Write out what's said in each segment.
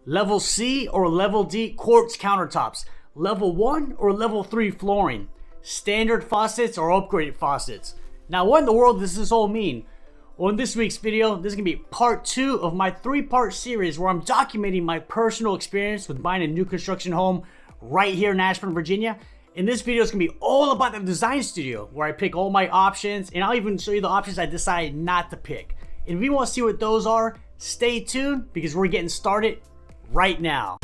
Level C or level D quartz countertops, level 1 or level 3 flooring, standard faucets or upgraded faucets. Now, what in the world does this all mean? Well, in this week's video, this is going to be part 2 of my 3-part series where I'm documenting my personal experience with buying a new construction home right here in Ashburn, Virginia. And this video is going to be all about the design studio where I pick all my options, and I'll even show you the options I decided not to pick. And if you want to see what those are, stay tuned because we're getting started right now.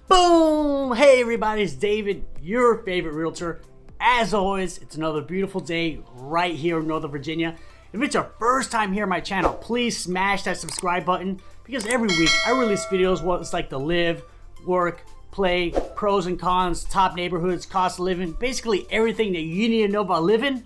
Boom! Hey everybody, it's David, your favorite realtor. As always, it's another beautiful day right here in Northern Virginia. If it's your first time here on my channel, please smash that subscribe button because every week I release videos what it's like to live, work, play, pros and cons, top neighborhoods, cost of living, basically everything that you need to know about living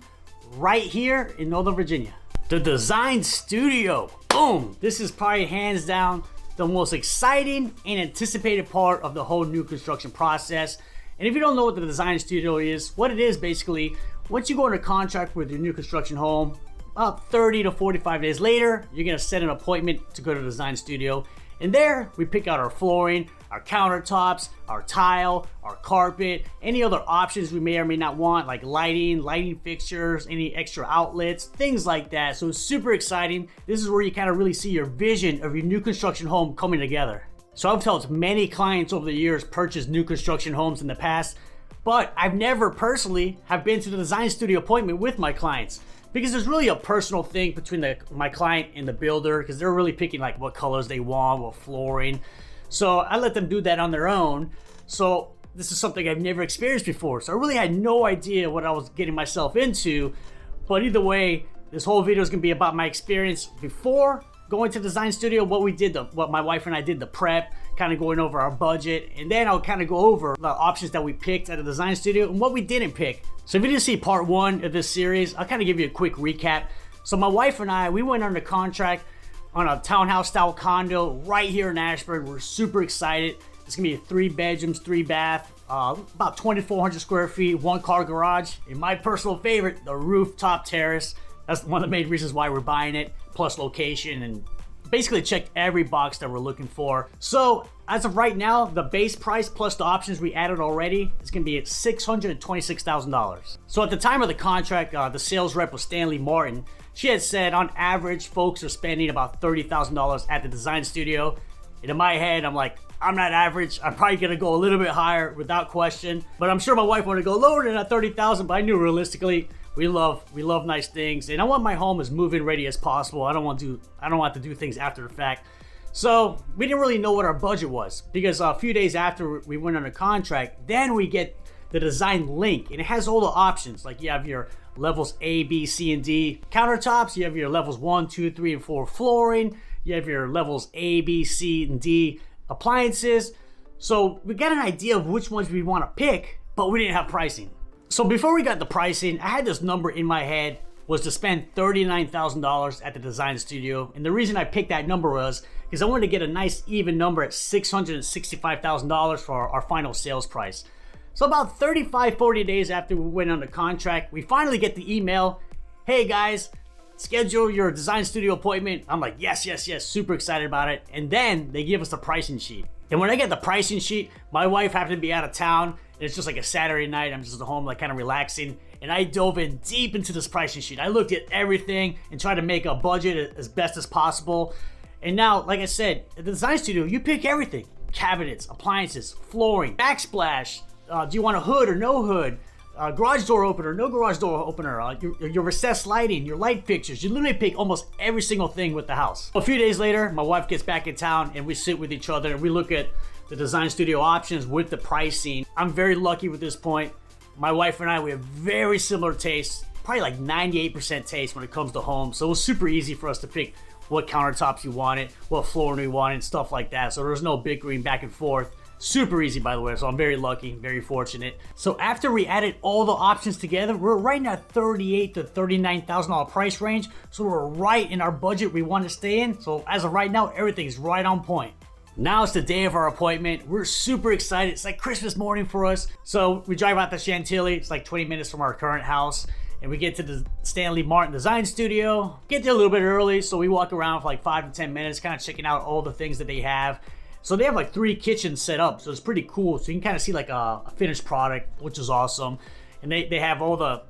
right here in Northern Virginia. The design studio, boom! This is probably hands down the most exciting and anticipated part of the whole new construction process. And if you don't know what the design studio is, what it is basically, once you go into contract with your new construction home, about 30 to 45 days later, you're gonna set an appointment to go to the design studio. And there, we pick out our flooring, our countertops, our tile, our carpet, any other options we may or may not want, like lighting fixtures, any extra outlets, things like that. So it's super exciting. This is where you kind of really see your vision of your new construction home coming together. So I've helped many clients over the years purchase new construction homes in the past, but I've never personally have been to the design studio appointment with my clients because there's really a personal thing between my client and the builder because they're really picking like what colors they want, what flooring. So I let them do that on their own. So this is something I've never experienced before. So I really had no idea what I was getting myself into. But either way, this whole video is gonna be about my experience before going to the design studio, what my wife and I did, the prep, kind of going over our budget, and then I'll kind of go over the options that we picked at the design studio and what we didn't pick. So if you didn't see part 1 of this series, I'll kind of give you a quick recap. So my wife and I, we went under contract on a townhouse style condo right here in Ashburn. We're super excited. It's gonna be 3 bedrooms, 3 bath, about 2,400 square feet, 1-car garage, and my personal favorite, the rooftop terrace. That's one of the main reasons why we're buying it, plus location, and basically checked every box that we're looking for. So as of right now, the base price plus the options we added already is gonna be at $626,000. So at the time of the contract, the sales rep was Stanley. She had said on average, folks are spending about $30,000 at the design studio. And in my head, I'm like, I'm not average. I'm probably gonna go a little bit higher without question. But I'm sure my wife wanted to go lower than that 30,000, but I knew realistically, we love nice things. And I want my home as move-in ready as possible. I don't want to do things after the fact. So we didn't really know what our budget was because a few days after we went under contract, then we get the design link and it has all the options. Like you have your levels A, B, C, and D countertops. You have your levels 1, 2, 3, and 4 flooring. You have your levels A, B, C, and D appliances. So we got an idea of which ones we want to pick, but we didn't have pricing. So before we got the pricing, I had this number in my head was to spend $39,000 at the design studio. And the reason I picked that number was because I wanted to get a nice even number at $665,000 for our final sales price. So about 40 days after we went under contract, we finally get the email, hey guys, schedule your design studio appointment. I'm like, yes, super excited about it. And then they give us the pricing sheet. And when I get the pricing sheet, my wife happened to be out of town. And it's just like a Saturday night. I'm just at home, like kind of relaxing. And I dove in deep into this pricing sheet. I looked at everything and tried to make a budget as best as possible. And now, like I said, at the design studio, you pick everything. Cabinets, appliances, flooring, backsplash. Do you want a hood or no hood? Garage door opener, no garage door opener, your recessed lighting, your light fixtures. You literally pick almost every single thing with the house. A few days later, my wife gets back in town and we sit with each other and we look at the design studio options with the pricing. I'm very lucky with this point. My wife and I, we have very similar tastes, probably like 98% taste when it comes to homes. So it was super easy for us to pick what countertops you wanted, what flooring we wanted, stuff like that. So there was no bickering back and forth. Super easy, by the way, so I'm very lucky, very fortunate. So after we added all the options together, we're right in that $38,000 to $39,000 price range. So we're right in our budget we want to stay in. So as of right now, everything's right on point. Now it's the day of our appointment. We're super excited. It's like Christmas morning for us. So we drive out to Chantilly. It's like 20 minutes from our current house. And we get to the Stanley Martin Design Studio. Get there a little bit early, so we walk around for like 5 to 10 minutes, kind of checking out all the things that they have. So they have like 3 kitchens set up, so it's pretty cool. So you can kind of see like a finished product, which is awesome. And they have all the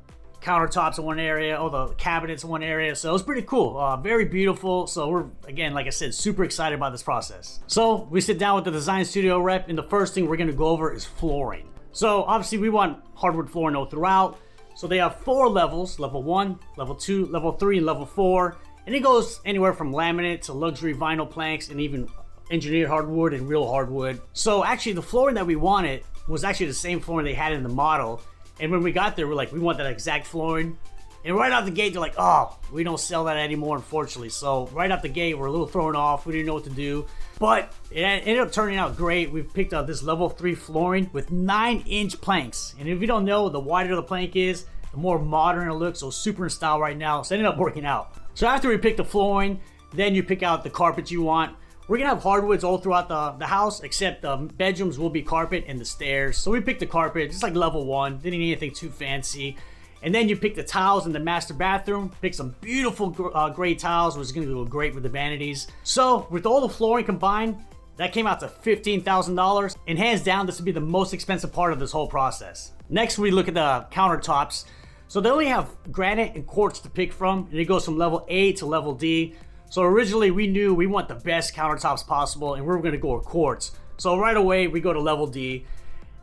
countertops in one area, all the cabinets in one area, so it's pretty cool. Very beautiful. So we're, again, like I said, super excited about this process. So we sit down with the design studio rep, and the first thing we're going to go over is flooring. So obviously we want hardwood flooring all throughout. So they have 4 levels: level 1, level 2, level 3, and level 4. And it goes anywhere from laminate to luxury vinyl planks and even engineered hardwood and real hardwood. So actually the flooring that we wanted was actually the same flooring they had in the model. And when we got there, we're like, we want that exact flooring. And right out the gate, they're like, oh, we don't sell that anymore, unfortunately. So right out the gate, we're a little thrown off. We didn't know what to do. But it ended up turning out great. We've picked up this level 3 flooring with 9-inch planks. And if you don't know, the wider the plank is, the more modern it looks. So super in style right now. So it ended up working out. So after we pick the flooring, then you pick out the carpet you want. We're gonna have hardwoods all throughout the house, except the bedrooms will be carpet and the stairs. So we picked the carpet, just like level 1. Didn't need anything too fancy. And then you pick the tiles in the master bathroom. Pick some beautiful gray tiles, which is gonna go great with the vanities. So with all the flooring combined, that came out to $15,000. And hands down, this would be the most expensive part of this whole process. Next, we look at the countertops. So they only have granite and quartz to pick from, and it goes from level A to level D. So originally we knew we want the best countertops possible, and we were gonna go with quartz. So right away, we go to level D.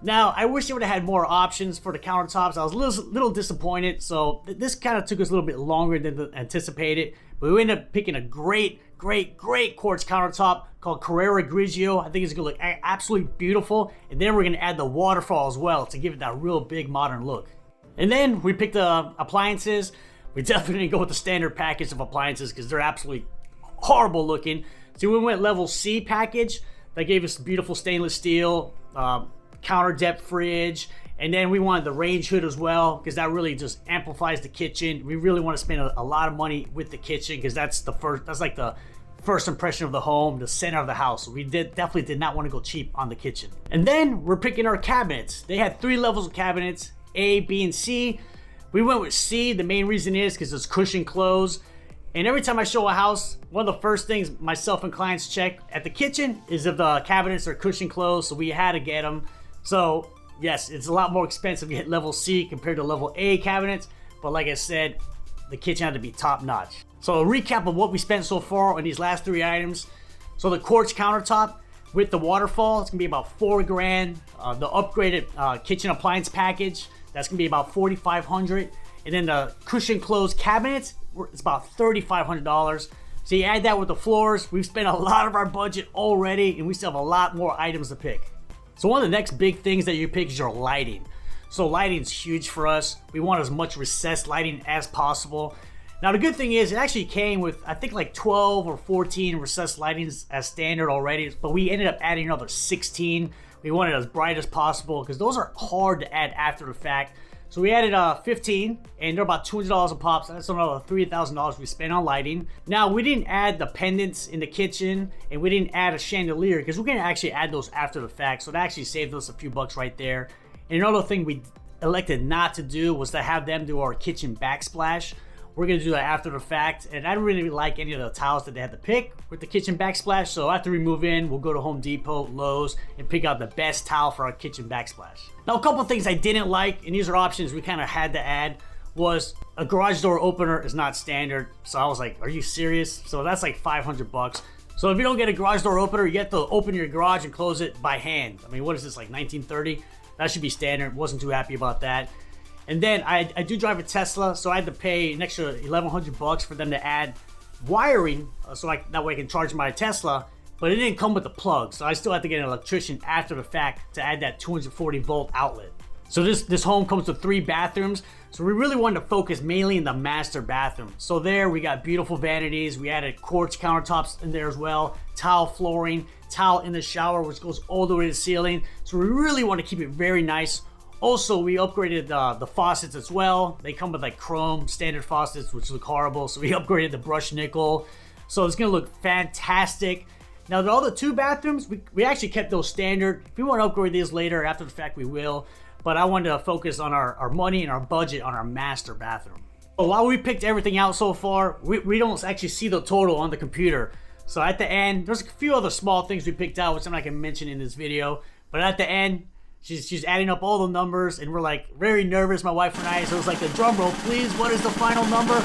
Now, I wish they would have had more options for the countertops. I was a little disappointed. So this kind of took us a little bit longer than anticipated, but we ended up picking a great quartz countertop called Carrera Grigio. I think it's gonna look absolutely beautiful. And then we're gonna add the waterfall as well to give it that real big modern look. And then we picked the appliances. We definitely didn't go with the standard package of appliances because they're absolutely horrible looking. So we went level C package. That gave us beautiful stainless steel, counter depth fridge, and then we wanted the range hood as well because that really just amplifies the kitchen. We really want to spend a lot of money with the kitchen because that's like the first impression of the home, the center of the house. So we definitely did not want to go cheap on the kitchen. And then we're picking our cabinets. They had 3 levels of cabinets: A, B, and C. We went with C. The main reason is because it's cushion close. And every time I show a house, one of the first things myself and clients check at the kitchen is if the cabinets are cushion closed. So we had to get them. So yes, it's a lot more expensive to get level C compared to level A cabinets. But like I said, the kitchen had to be top notch. So a recap of what we spent so far on these last 3 items. So the quartz countertop with the waterfall, it's gonna be about $4 grand. The upgraded kitchen appliance package, that's gonna be about $4,500. And then the cushion closed cabinets, it's about $3,500. So you add that with the floors, we've spent a lot of our budget already, and we still have a lot more items to pick. So one of the next big things that you pick is your lighting. So lighting's huge for us. We want as much recessed lighting as possible. Now the good thing is it actually came with, I think, like 12 or 14 recessed lightings as standard already, but we ended up adding another 16. We wanted it as bright as possible because those are hard to add after the fact. So we added 15, and they're about $200 a pop, so that's another $3,000 we spent on lighting. Now, we didn't add the pendants in the kitchen, and we didn't add a chandelier, because we're gonna actually add those after the fact, so that actually saved us a few bucks right there. And another thing we elected not to do was to have them do our kitchen backsplash. We're gonna do that after the fact, and I don't really like any of the tiles that they had to pick with the kitchen backsplash, so after we move in, we'll go to Home Depot, Lowe's, and pick out the best tile for our kitchen backsplash. Now, a couple of things I didn't like, and these are options we kind of had to add, was a garage door opener is not standard. So I was like, are you serious? So that's like 500 bucks. So if you don't get a garage door opener, you have to open your garage and close it by hand. I mean, what is this, like 1930? That should be standard. Wasn't too happy about that. And then I do drive a Tesla, so I had to pay an extra 1,100 bucks for them to add wiring, so that way I can charge my Tesla. But it didn't come with the plug, so I still had to get an electrician after the fact to add that 240 volt outlet. So this home comes with 3 bathrooms, so we really wanted to focus mainly in the master bathroom. So there we got beautiful vanities, we added quartz countertops in there as well, tile flooring, tile in the shower which goes all the way to the ceiling. So we really want to keep it very nice. Also, we upgraded the faucets as well. They come with like chrome standard faucets, which look horrible. So we upgraded the brushed nickel. So it's gonna look fantastic. Now the other 2 bathrooms, we actually kept those standard. If we want to upgrade these later after the fact, we will. But I wanted to focus on our money and our budget on our master bathroom. But while we picked everything out so far, we don't actually see the total on the computer. So at the end, there's a few other small things we picked out, which I'm not gonna mention in this video. But at the end, she's adding up all the numbers, and we're like very nervous, my wife and I. So it was like the drum roll, please. What is the final number?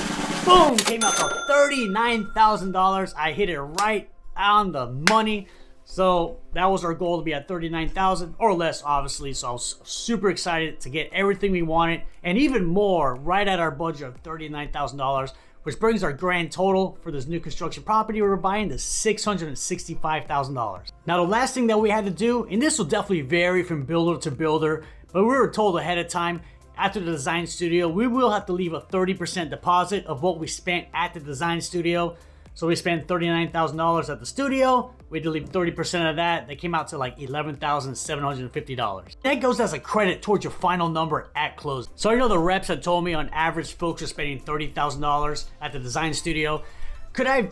Boom! Came out to $39,000. I hit it right on the money. So that was our goal, to be at 39,000 or less, obviously. So I was super excited to get everything we wanted, and even more, right at our budget of $39,000, which brings our grand total for this new construction property we were buying to $665,000. Now the last thing that we had to do, and this will definitely vary from builder to builder, but we were told ahead of time, after the design studio, we will have to leave a 30% deposit of what we spent at the design studio. So we spent $39,000 at the studio. We had to leave 30% of that. That came out to like $11,750. That goes as a credit towards your final number at close. So I know the reps had told me on average folks are spending $30,000 at the design studio. Could I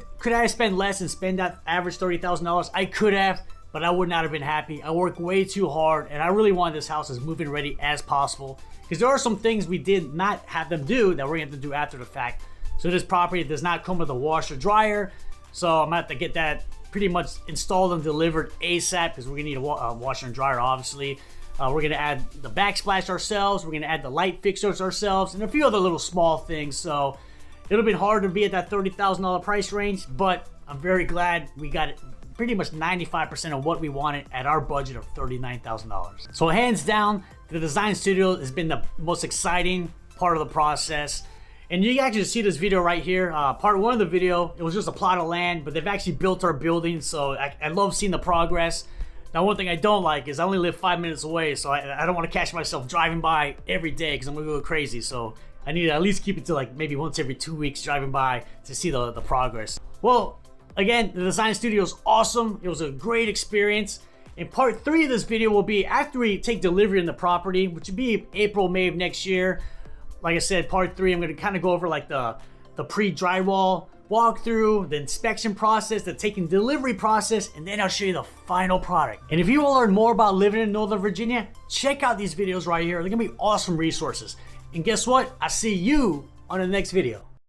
spend less and spend that average $30,000? I could have, but I would not have been happy. I worked way too hard, and I really wanted this house as move-in ready as possible, because there are some things we did not have them do that we're gonna have to do after the fact. So this property does not come with a washer dryer, so I'm gonna have to get that pretty much installed and delivered ASAP, because we're gonna need a washer and dryer, obviously. We're gonna add the backsplash ourselves, we're gonna add the light fixtures ourselves, and a few other little small things. So it'll be hard to be at that $30,000 price range, but I'm very glad we got it pretty much 95% of what we wanted at our budget of $39,000. So hands down, the design studio has been the most exciting part of the process. And you can actually see this video right here. Part 1 of the video, it was just a plot of land, but they've actually built our building, so I love seeing the progress. Now, one thing I don't like is I only live 5 minutes away, so I don't want to catch myself driving by every day, because I'm gonna go crazy. So I need to at least keep it to like maybe once every 2 weeks driving by to see the progress. Well, again, the design studio is awesome. It was a great experience. And part 3 of this video will be after we take delivery in the property, which would be April, May of next year. Like I said, part 3, I'm going to kind of go over like the pre-drywall walkthrough, the inspection process, the taking delivery process, and then I'll show you the final product. And if you want to learn more about living in Northern Virginia, check out these videos right here. They're going to be awesome resources. And guess what? I'll see you on the next video.